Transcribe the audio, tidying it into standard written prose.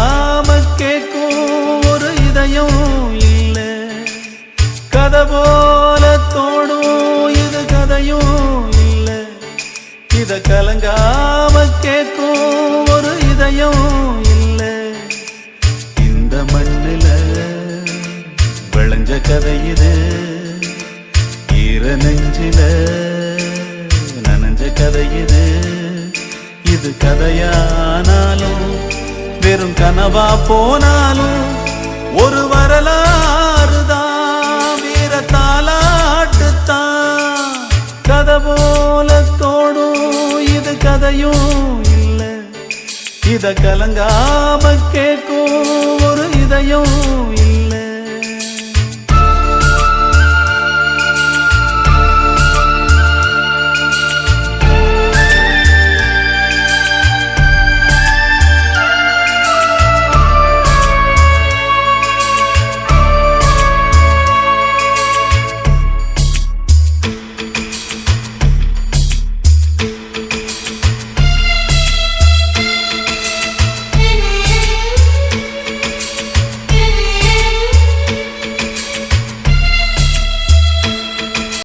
கலங்காம கேட்கும் ஒரு இதயம் இல்ல. கதை போல தோடும் இது கதையும் இல்ல. இத கலங்காம கேட்கும் ஒரு இதயம் இல்ல. இந்த மண்ணில விளைஞ்ச கதை இது, ஈர நெஞ்சில நனைஞ்ச கதை இது. இது கதையானாலும் வெறும் கனவா போனாலும் ஒரு வரலாறுதான், வீர தாலாட்டுத்தான். கதை போல தோடும் இது கதையும் இல்ல. இத கலங்காம கேட்கும் ஒரு இதயம்